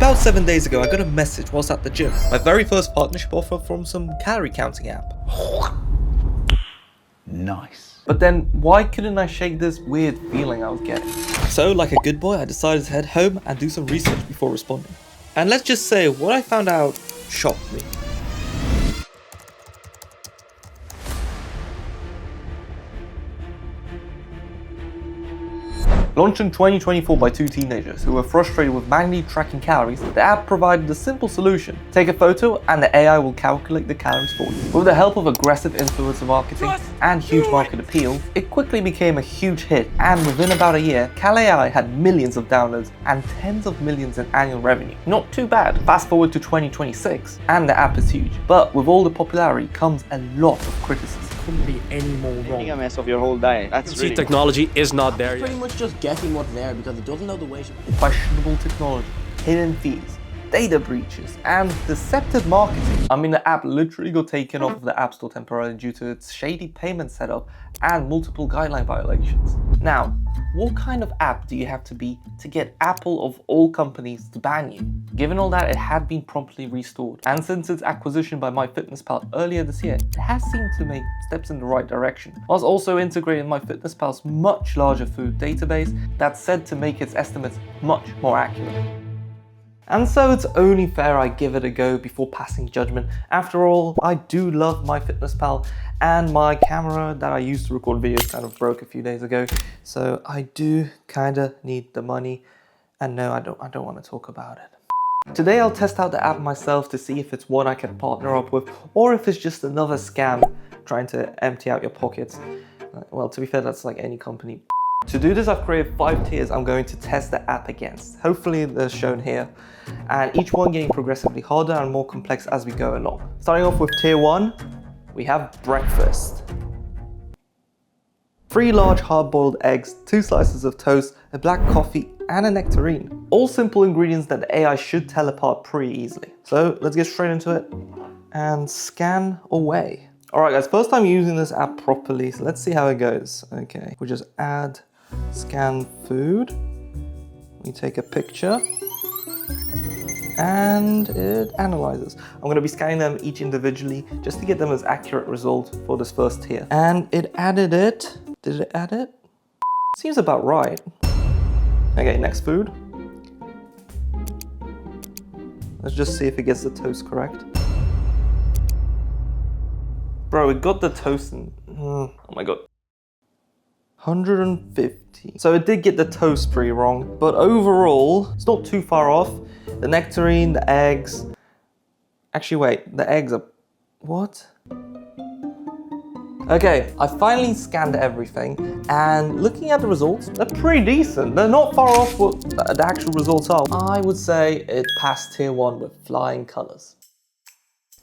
About 7 days ago, I got a message whilst at the gym. My very first partnership offer from some calorie counting app. Nice. But then, why couldn't I shake this weird feeling I was getting? So, like a good boy, I decided to head home and do some research before responding. And let's just say, what I found out shocked me. Launched in 2024 by two teenagers who were frustrated with manually tracking calories, the app provided a simple solution. Take a photo and the AI will calculate the calories for you. With the help of aggressive influencer marketing and huge market appeal, it quickly became a huge hit, and within about a year, CalAI had millions of downloads and tens of millions in annual revenue. Not too bad. Fast forward to 2026 and the app is huge, but with all the popularity comes a lot of criticism. Couldn't be any more wrong. Making a mess of your whole diet. That's See, really technology is not there Pretty yet. much just guessing what's there because it doesn't know the way. Questionable technology, hidden fees, data breaches, and deceptive marketing. I mean, the app literally got taken off of the App Store temporarily due to its shady payment setup and multiple guideline violations. Now, what kind of app do you have to be to get Apple of all companies to ban you? Given all that, it had been promptly restored, and since its acquisition by MyFitnessPal earlier this year, it has seemed to make steps in the right direction, whilst also integrating MyFitnessPal's much larger food database that's said to make its estimates much more accurate. And so it's only fair I give it a go before passing judgment. After all, I do love MyFitnessPal, and my camera that I used to record videos kind of broke a few days ago, so I do kinda need the money, and no, I don't want to talk about it. Today I'll test out the app myself to see if it's one I can partner up with, or if it's just another scam trying to empty out your pockets. Well, to be fair, that's like any company. To do this, I've created 5 tiers I'm going to test the app against. Hopefully they're shown here. And each one getting progressively harder and more complex as we go along. Starting off with tier 1, we have breakfast. 3 large hard-boiled eggs, 2 slices of toast, a black coffee, and a nectarine. All simple ingredients that the AI should tell apart pretty easily. So let's get straight into it and scan away. Alright guys, first time using this app properly, so let's see how it goes. Okay, we just add scan food, we take a picture, and it analyzes. I'm going to be scanning them each individually just to get them as accurate result for this first tier. And it added it. Did it add it? Seems about right. Okay, next food. Let's just see if it gets the toast correct. Bro, it got the toast in, oh my god. 150. So it did get the toast pretty wrong, but overall, it's not too far off. The nectarine, the eggs. Actually, wait, the eggs are, what? Okay, I finally scanned everything, and looking at the results, they're pretty decent. They're not far off what the actual results are. I would say it passed tier 1 with flying colors.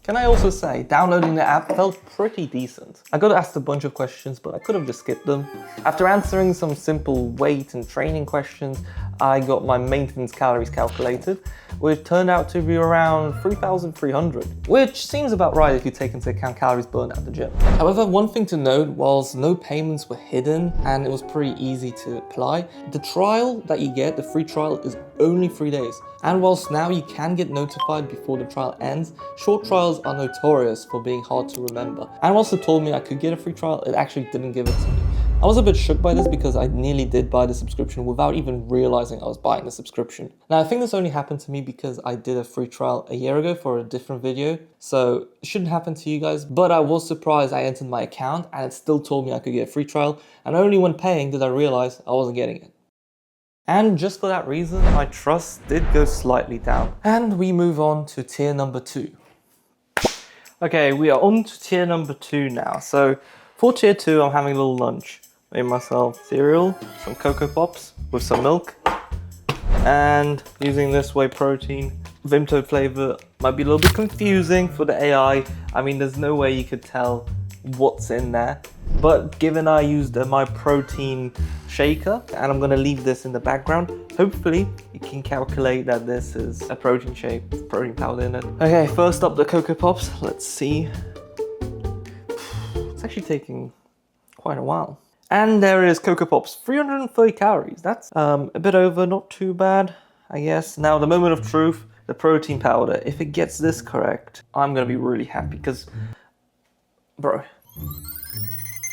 Can I also say, downloading the app felt pretty decent. I got asked a bunch of questions, but I could have just skipped them. After answering some simple weight and training questions, I got my maintenance calories calculated, which turned out to be around 3,300, which seems about right if you take into account calories burned at the gym. However, one thing to note was no payments were hidden and it was pretty easy to apply. The trial that you get, the free trial, is only 3 days. And whilst now you can get notified before the trial ends, short trials are notorious for being hard to remember. And whilst it told me I could get a free trial, it actually didn't give it to me. I was a bit shook by this because I nearly did buy the subscription without even realizing I was buying the subscription. Now, I think this only happened to me because I did a free trial a year ago for a different video, so it shouldn't happen to you guys, but I was surprised I entered my account and it still told me I could get a free trial, and only when paying did I realize I wasn't getting it. And just for that reason, my trust did go slightly down. And we move on to tier number 2. Okay, we are on to tier number 2 now. So for tier 2, I'm having a little lunch. Made myself cereal, some Cocoa Pops with some milk, and using this whey protein. Vimto flavor might be a little bit confusing for the AI. I mean, there's no way you could tell what's in there. But given I used my protein shaker, and I'm gonna leave this in the background, hopefully you can calculate that this is a protein shake with protein powder in it. Okay, first up the Cocoa Pops. Let's see. It's actually taking quite a while. And there is Cocoa Pops, 330 calories. That's a bit over, not too bad, I guess. Now the moment of truth, the protein powder, if it gets this correct, I'm gonna be really happy because, bro,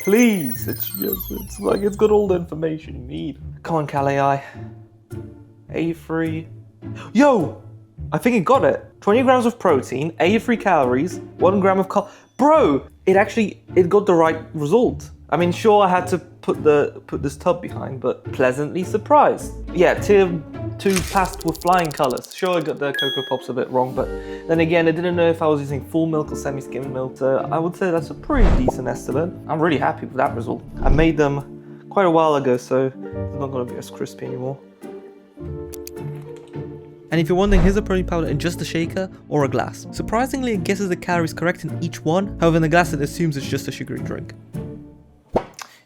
please, it's like it's got all the information you need. Come on, Cal AI. 83. Yo, I think it got it. 20 grams of protein, 83 calories, 1 gram of Bro, it got the right result. I mean, sure, I had to put this tub behind, but pleasantly surprised. Yeah, tier 2 passed with flying colors. Sure, I got the Cocoa Pops a bit wrong, but then again, I didn't know if I was using full milk or semi-skim milk. So I would say that's a pretty decent estimate. I'm really happy with that result. I made them quite a while ago, so it's not gonna be as crispy anymore. And if you're wondering, here's a protein powder in just a shaker or a glass. Surprisingly, it guesses the calories correct in each one. However, in the glass, it assumes it's just a sugary drink.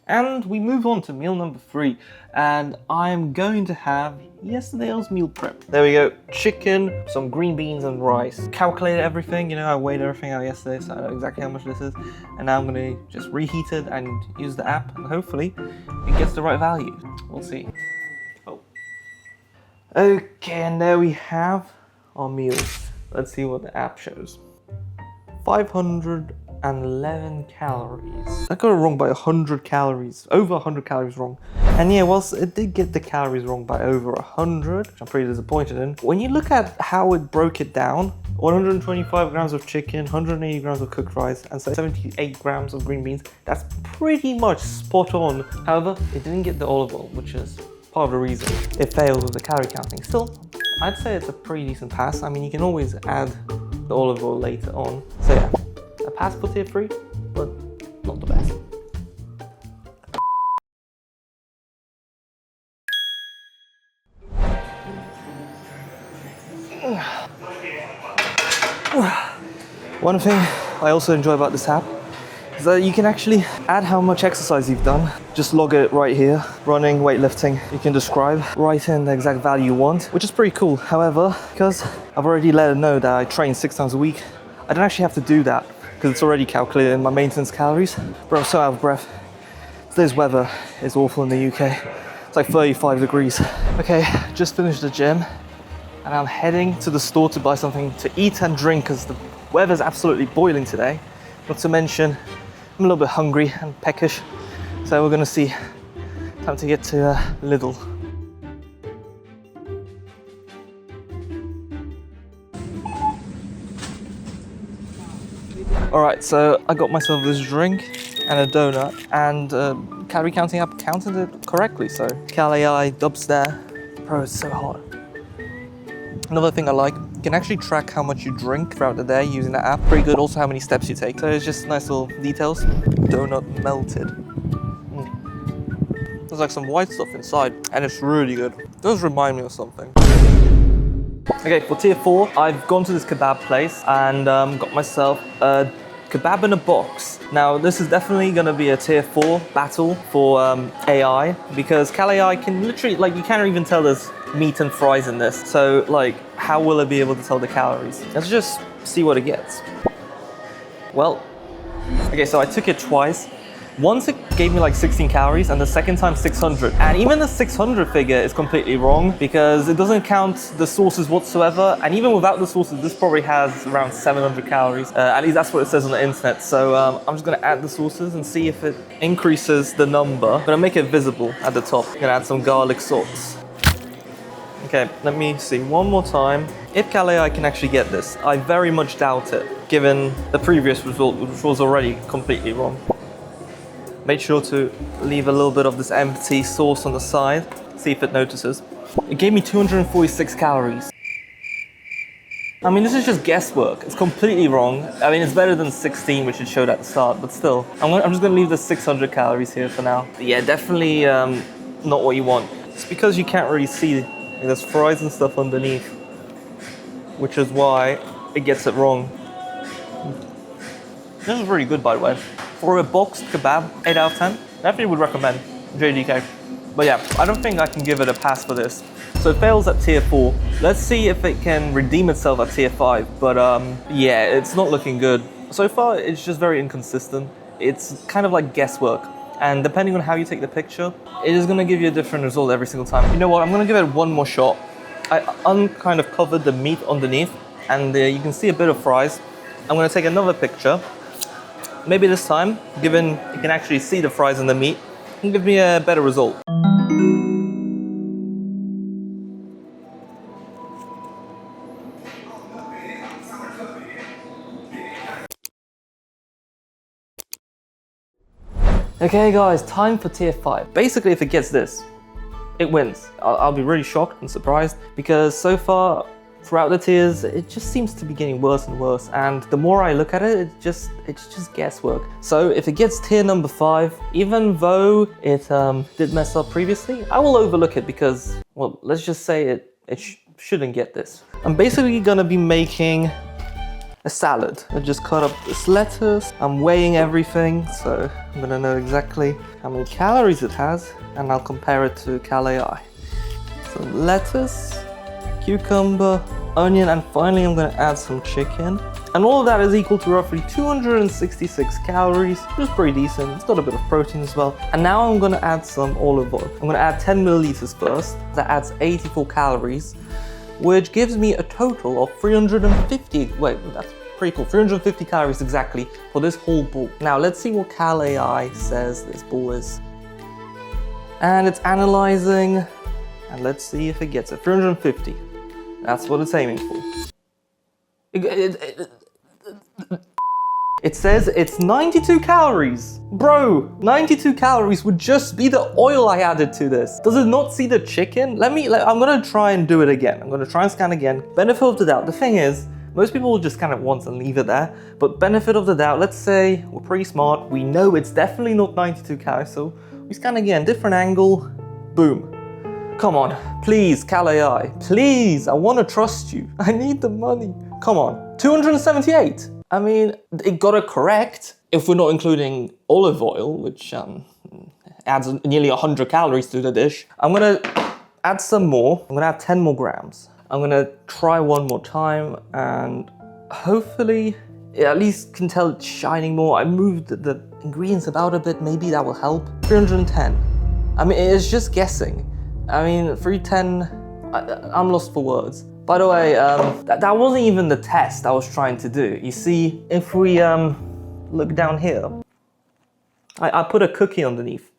And we move on to meal number 3. And I'm going to have yesterday's meal prep. There we go. Chicken, some green beans and rice. Calculated everything, you know, I weighed everything out yesterday, so I know exactly how much this is. And now I'm gonna just reheat it and use the app, and hopefully it gets the right value. We'll see. Okay, and there we have our meals. Let's see what the app shows. 511 calories. I got it wrong by 100 calories. Over 100 calories wrong. And yeah, whilst it did get the calories wrong by over 100, which I'm pretty disappointed in, when you look at how it broke it down, 125 grams of chicken, 180 grams of cooked rice, and 78 grams of green beans, that's pretty much spot on. However, it didn't get the olive oil, which is part of the reason it failed with the calorie counting. Still, I'd say it's a pretty decent pass. I mean, you can always add the olive oil later on. So yeah, a pass for tier 3, but not the best. One thing I also enjoy about this app is that you can actually add how much exercise you've done. Just log it right here. Running, weightlifting, you can describe, write in the exact value you want, which is pretty cool. However, because I've already let it know that I train 6 times a week, I don't actually have to do that because it's already calculated in my maintenance calories. But I'm so out of breath. Today's weather is awful in the UK. It's like 35 degrees. Okay, just finished the gym and I'm heading to the store to buy something to eat and drink because the weather's absolutely boiling today. Not to mention, I'm a little bit hungry and peckish, so we're gonna see. Time to get to Lidl. Alright, so I got myself this drink and a donut, and calorie counting app counted it correctly, so Cal AI dubs there. Bro, it's so hot. Another thing I like, you can actually track how much you drink throughout the day using the app. Pretty good, also how many steps you take. So it's just nice little details. Donut melted. There's like some white stuff inside and it's really good. It does remind me of something. Okay, for tier 4, I've gone to this kebab place and got myself a kebab in a box. Now, this is definitely gonna be a tier 4 battle for AI because Cal AI can literally, like, you can't even tell there's meat and fries in this. So, like, how will it be able to tell the calories? Let's just see what it gets. Well, okay, so I took it twice. Once it gave me like 16 calories and the second time 600. And even the 600 figure is completely wrong because it doesn't count the sauces whatsoever. And even without the sauces, this probably has around 700 calories. At least that's what it says on the internet. So I'm just gonna add the sauces and see if it increases the number. I'm gonna make it visible at the top. I'm gonna add some garlic sauce. Okay, let me see one more time. If Cal AI can actually get this, I very much doubt it, given the previous result, which was already completely wrong. Make sure to leave a little bit of this empty sauce on the side, see if it notices. It gave me 246 calories. I mean, this is just guesswork. It's completely wrong. I mean, it's better than 16, which it showed at the start, but still. I'm just gonna leave the 600 calories here for now. But yeah, definitely not what you want. It's because you can't really see, there's fries and stuff underneath, which is why it gets it wrong. This is really good, by the way. For a boxed kebab, 8 out of 10. Definitely would recommend JDK. But yeah, I don't think I can give it a pass for this. So it fails at tier 4. Let's see if it can redeem itself at tier 5. But yeah, it's not looking good. So far, it's just very inconsistent. It's kind of like guesswork. And depending on how you take the picture, it is gonna give you a different result every single time. You know what, I'm gonna give it one more shot. I kind of covered the meat underneath, and you can see a bit of fries. I'm gonna take another picture. Maybe this time, given you can actually see the fries and the meat, can give me a better result. Okay guys, time for tier 5. Basically, if it gets this, it wins. I'll be really shocked and surprised because so far throughout the tiers, it just seems to be getting worse and worse. And the more I look at it, it's just guesswork. So if it gets tier number 5, even though it did mess up previously, I will overlook it because, well, let's just say it shouldn't get this. I'm basically gonna be making a salad. I just cut up this lettuce. I'm weighing everything, so I'm gonna know exactly how many calories it has, and I'll compare it to Cal.ai. So lettuce, cucumber, onion, and finally I'm gonna add some chicken. And all of that is equal to roughly 266 calories, which is pretty decent. It's got a bit of protein as well. And now I'm gonna add some olive oil. I'm gonna add 10 milliliters first. That adds 84 calories, which gives me a total of 350, wait, that's pretty cool, 350 calories exactly for this whole bowl. Now let's see what Cal.ai says this bowl is. And it's analyzing, and let's see if it gets it, 350. That's what it's aiming for. It says it's 92 calories. Bro, 92 calories would just be the oil I added to this. Does it not see the chicken? I'm gonna try and do it again. I'm gonna try and scan again. Benefit of the doubt. The thing is, most people will just scan it once and leave it there. But benefit of the doubt, let's say we're pretty smart. We know it's definitely not 92 calories, so we scan again, different angle, boom. Come on, please, Cal.ai, please, I wanna trust you. I need the money. Come on, 278. I mean, it got it correct if we're not including olive oil, which adds nearly 100 calories to the dish. I'm gonna add some more. I'm gonna add 10 more grams. I'm gonna try one more time and hopefully it at least can tell it's shining more. I moved the ingredients about a bit, maybe that will help. 310. I mean, it's just guessing. I mean, 310, I'm lost for words. By the way, that wasn't even the test I was trying to do. You see, if we look down here, I put a cookie underneath.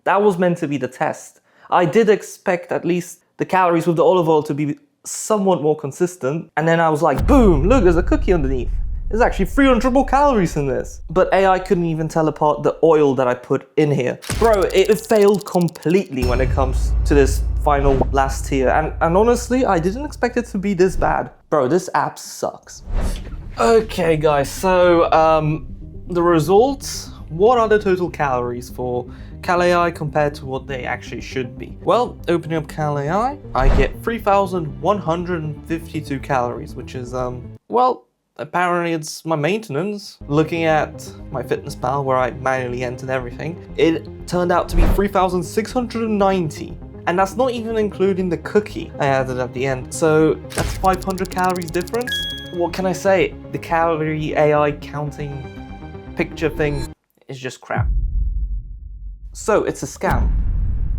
That was meant to be the test. I did expect at least the calories with the olive oil to be somewhat more consistent. And then I was like, boom, look, there's a cookie underneath. There's actually 300 more calories in this. But AI couldn't even tell apart the oil that I put in here. Bro, it failed completely when it comes to this final last tier. And honestly, I didn't expect it to be this bad. Bro, this app sucks. Okay, guys, so the results. What are the total calories for Cal.ai compared to what they actually should be? Well, opening up Cal.ai, I get 3,152 calories, which is, well, apparently it's my maintenance. Looking at MyFitnessPal, where I manually entered everything, it turned out to be 3,690. And that's not even including the cookie I added at the end. So that's 500 calories difference. What can I say? The calorie AI counting picture thing is just crap. So it's a scam.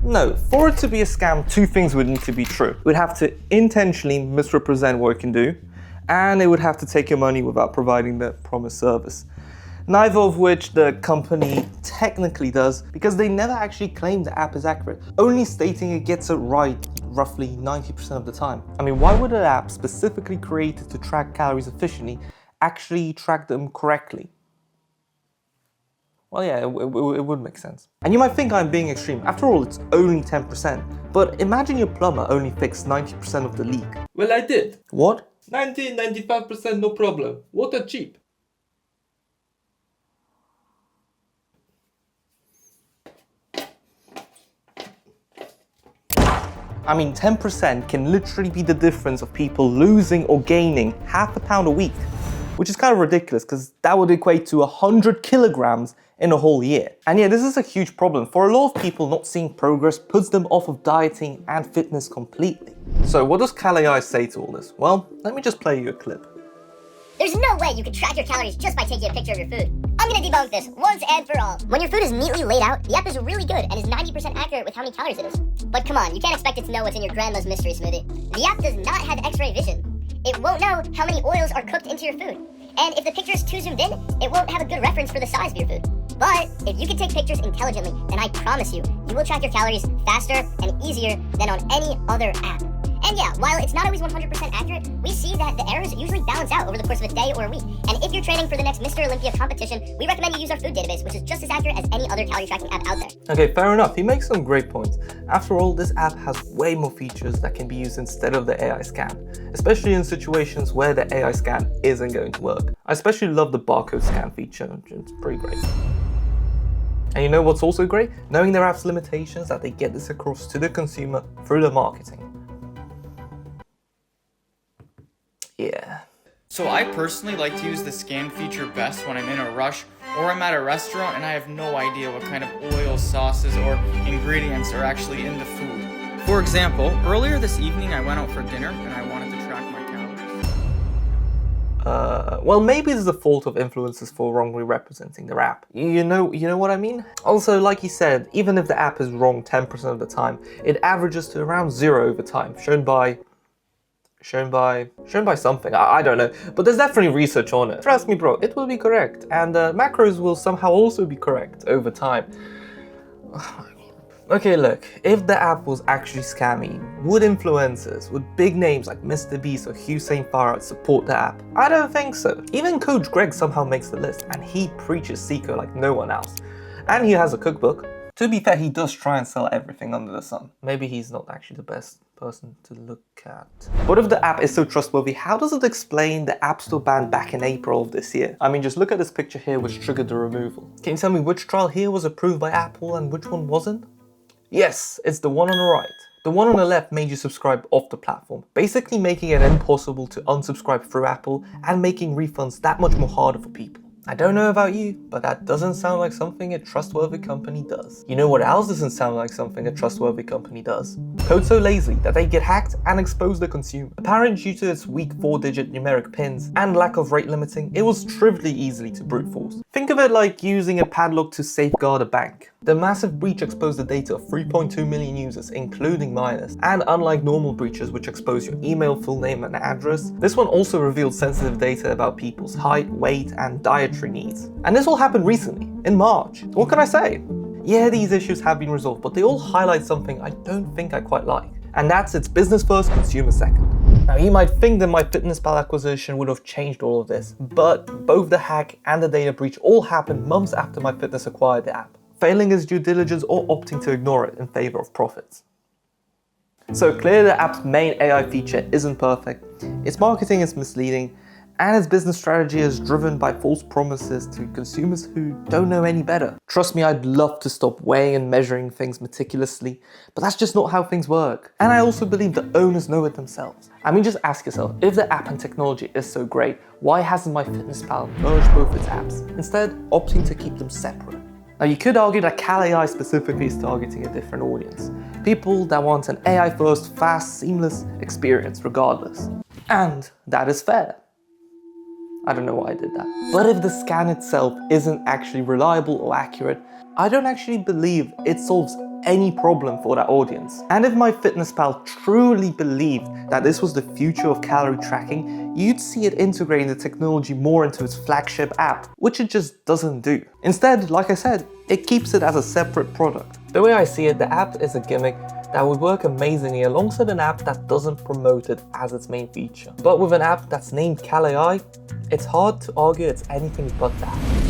No, for it to be a scam, two things would need to be true. It would have to intentionally misrepresent what it can do, and it would have to take your money without providing the promised service. Neither of which the company technically does, because they never actually claim the app is accurate, only stating it gets it right roughly 90% of the time. I mean, why would an app specifically created to track calories efficiently actually track them correctly? Well, yeah, it would make sense. And you might think I'm being extreme. After all, it's only 10%. But imagine your plumber only fixed 90% of the leak. Well, I did. What? 95% no problem. Water cheap. I mean, 10% can literally be the difference of people losing or gaining half a pound a week, which is kind of ridiculous because that would equate to 100 kilograms in a whole year. And yeah, this is a huge problem. For a lot of people, not seeing progress puts them off of dieting and fitness completely. So what does Cal.ai say to all this? Well, let me just play you a clip. There's no way you can track your calories just by taking a picture of your food. I'm gonna debunk this once and for all. When your food is neatly laid out, the app is really good and is 90% accurate with how many calories it is. But come on, you can't expect it to know what's in your grandma's mystery smoothie. The app does not have X-ray vision. It won't know how many oils are cooked into your food. And if the picture is too zoomed in, it won't have a good reference for the size of your food. But if you can take pictures intelligently, then I promise you, you will track your calories faster and easier than on any other app. And yeah, while it's not always 100% accurate, we see that the errors usually balance out over the course of a day or a week. And if you're training for the next Mr. Olympia competition, we recommend you use our food database, which is just as accurate as any other calorie tracking app out there. Okay, fair enough. He makes some great points. After all, this app has way more features that can be used instead of the AI scan, especially in situations where the AI scan isn't going to work. I especially love the barcode scan feature. It's pretty great. And you know what's also great? Knowing their app's limitations, that they get this across to the consumer through the marketing. Yeah. So I personally like to use the scan feature best when I'm in a rush or I'm at a restaurant and I have no idea what kind of oil, sauces, or ingredients are actually in the food. For example, earlier this evening I went out for dinner and I wanted to track my calories. Well, maybe it's the fault of influencers for wrongly representing their app. You know what I mean? Also, like he said, even if the app is wrong 10% of the time, it averages to around 0 over time, shown by something, I don't know, but there's definitely research on it. Trust me bro, it will be correct, and macros will somehow also be correct over time. Okay, look, if the app was actually scammy, would influencers, would big names like Mr. Beast or Hussein Farad support the app? I don't think so. Even Coach Greg somehow makes the list, and he preaches Seco like no one else. And he has a cookbook. To be fair, he does try and sell everything under the sun. Maybe he's not actually the best person to look at. But if the app is so trustworthy, how does it explain the App Store ban back in April of this year? I mean, just look at this picture here which triggered the removal. Can you tell me which trial here was approved by Apple and which one wasn't? Yes, it's the one on the right. The one on the left made you subscribe off the platform, basically making it impossible to unsubscribe through Apple and making refunds that much more harder for people. I don't know about you, but that doesn't sound like something a trustworthy company does. You know what else doesn't sound like something a trustworthy company does? Code so lazy that they get hacked and expose the consumer. Apparently due to its weak 4-digit numeric pins and lack of rate limiting, it was trivially easy to brute force. Think of it like using a padlock to safeguard a bank. The massive breach exposed the data of 3.2 million users, including minors, and unlike normal breaches which expose your email, full name, and address, this one also revealed sensitive data about people's height, weight, and dietary needs. And this all happened recently, in March. What can I say? Yeah, these issues have been resolved, but they all highlight something I don't think I quite like. And that's its business first, consumer second. Now you might think that MyFitnessPal acquisition would have changed all of this, but both the hack and the data breach all happened months after MyFitness acquired the app, failing its due diligence or opting to ignore it in favor of profits. So clearly the app's main AI feature isn't perfect, its marketing is misleading, and its business strategy is driven by false promises to consumers who don't know any better. Trust me, I'd love to stop weighing and measuring things meticulously, but that's just not how things work. And I also believe the owners know it themselves. I mean, just ask yourself, if the app and technology is so great, why hasn't MyFitnessPal merged both its apps, instead opting to keep them separate? Now you could argue that Cal AI specifically is targeting a different audience. People that want an AI-first, fast, seamless experience regardless. And that is fair. I don't know why I did that. But if the scan itself isn't actually reliable or accurate, I don't actually believe it solves any problem for that audience. And if MyFitnessPal truly believed that this was the future of calorie tracking, you'd see it integrating the technology more into its flagship app, which it just doesn't do. Instead, like I said, it keeps it as a separate product. The way I see it, the app is a gimmick that would work amazingly alongside an app that doesn't promote it as its main feature. But with an app that's named Cal AI, it's hard to argue it's anything but that.